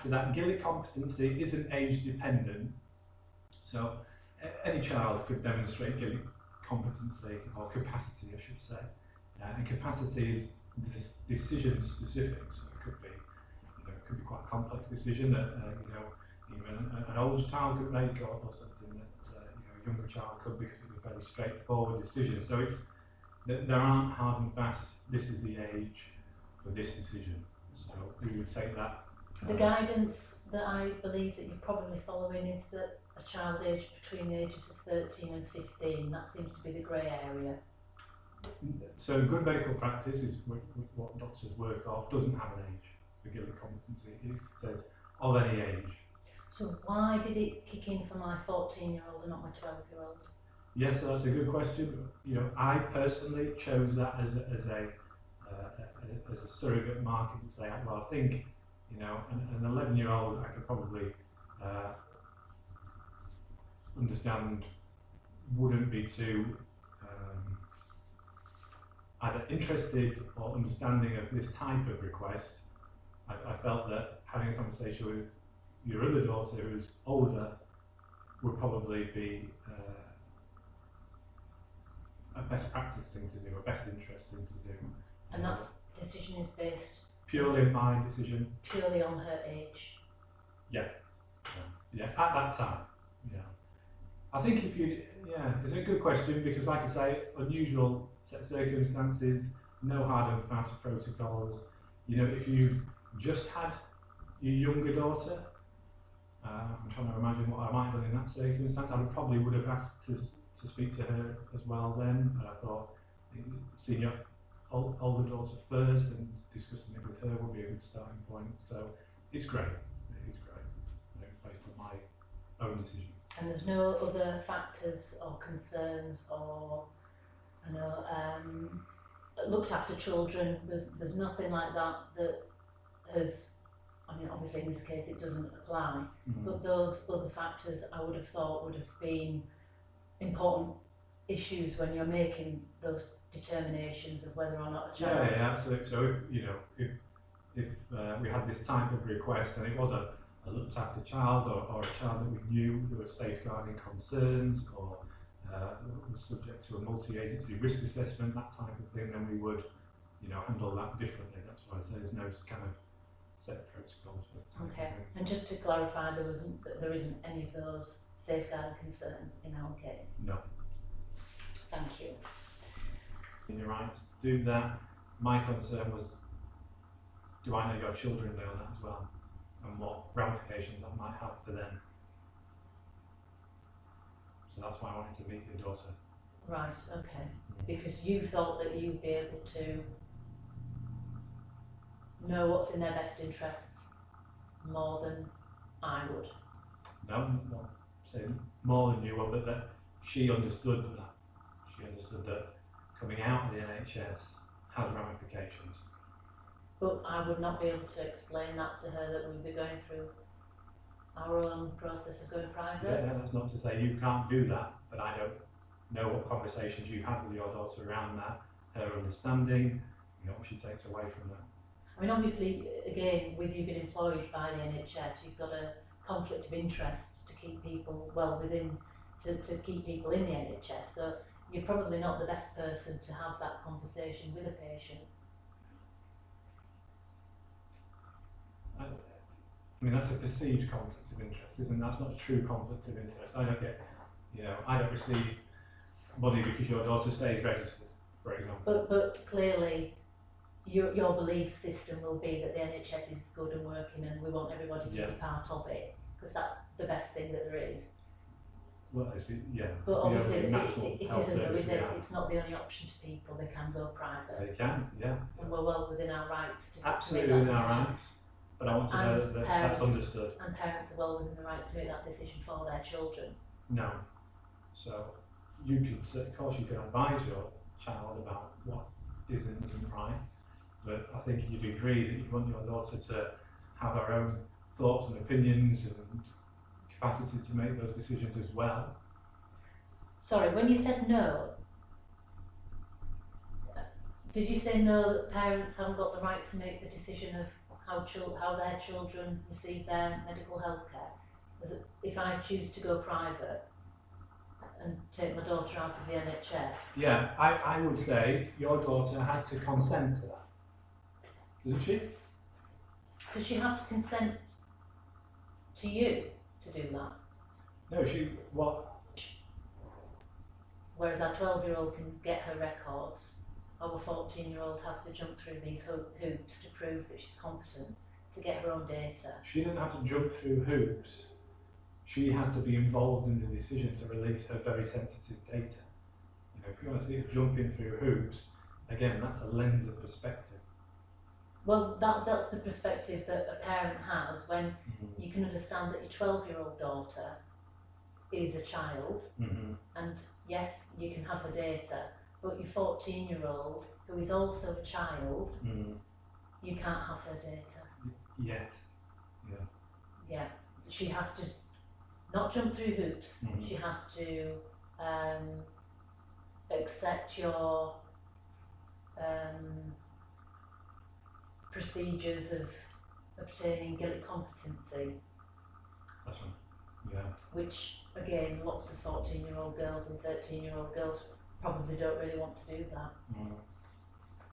after that, Gillick competency isn't age dependent. So any child could demonstrate Gillick competency, or capacity I should say. And capacity is decision specific, so it could be, it could be quite a complex decision that even an older child could make, or something that a younger child could, because it's a very straightforward decision. So there aren't hard and fast, this is the age for this decision. So we would take that. The guidance that I believe that you're probably following is that a child aged between the ages of 13 and 15, that seems to be the grey area. So good medical practice is what doctors work off, doesn't have an age for Gillick competency. It says of any age. So why did it kick in for my 14-year-old and not my 12-year-old? Yes, so that's a good question. I personally chose that as a surrogate marker to say, well, I think an 11-year-old I could probably understand wouldn't be too either interested or understanding of this type of request. I felt that having a conversation with your other daughter who's older would probably be a best practice thing to do, a best interest thing to do. And that decision is based purely on my decision. Purely on her age. Yeah. At that time. Yeah. I think it's a good question, because like I say, unusual set of circumstances, no hard and fast protocols. If you just had your younger daughter, I'm trying to imagine what I might have done in that circumstance. I probably would have asked to speak to her as well then, but I thought seeing your older daughter first and discussing it with her would be a good starting point. So it's great. It is great. Based on my own decision. And there's no other factors or concerns or looked after children. There's nothing like that has. I mean, obviously in this case it doesn't apply, but those other factors I would have thought would have been important issues when you're making those determinations of whether or not a child. Yeah, absolutely. So if we had this type of request and it was a looked after child, or a child that we knew there were safeguarding concerns, or was subject to a multi-agency risk assessment, that type of thing, then we would handle that differently. That's why I say there's no kind of set protocols for this type of thing. And just to clarify, there isn't any of those safeguarding concerns in our case? No. Thank you. In your rights to do that. My concern was, do I know your children know that as well, and what ramifications that might have for them? So that's why I wanted to meet your daughter. Right, okay. Because you thought that you'd be able to know what's in their best interests more than I would. No, say more than you would, but that she understood that. She understood that coming out of the NHS has ramifications. But I would not be able to explain that to her, that we'd be going through our own process of going private. Yeah, that's not to say you can't do that, but I don't know what conversations you had with your daughter around that, her understanding, what she takes away from that. I mean, obviously, again, with you being employed by the NHS, you've got a conflict of interest to keep people to keep people in the NHS. So you're probably not the best person to have that conversation with a patient. I mean, that's a perceived conflict of interest, isn't it? That's not a true conflict of interest. I don't get, I don't receive money because your daughter stays registered, for example. But clearly, your belief system will be that the NHS is good and working, and we want everybody to be part of it, because that's the best thing that there is. Well, but obviously it isn't, though, is it? It's not the only option to people. They can go private. They can, yeah. And we're well within our rights to absolutely make that within decision. our rights. But I want to know that that's understood. And parents are well within the rights to make that decision for their children. No. So you could, of course, you can advise your child about what isn't right. But I think you'd agree that you want your daughter to have her own thoughts and opinions and capacity to make those decisions as well. Sorry, when you said no, did you say no, that parents haven't got the right to make the decision of how their children receive their medical health care. If I choose to go private and take my daughter out of the NHS, Yeah, I would say your daughter has to consent to that, doesn't she? does she have to consent to you to do that? No, what? Whereas our 12-year-old can get her records, our 14-year-old has to jump through these hoops to prove that she's competent to get her own data. She doesn't have to jump through hoops. She has to be involved in the decision to release her very sensitive data. You know, if you want to see her jumping through hoops, again, that's a lens of perspective. Well, that's the perspective that a parent has when you can understand that your 12-year-old daughter is a child, and yes, you can have her data, but your 14-year-old, who is also a child, you can't have her data. Yet. Yeah. Yeah. She has to not jump through hoops, she has to accept your procedures of obtaining guilt competency. That's right. Yeah. Which, again, lots of 14-year-old girls and 13-year-old girls probably don't really want to do that.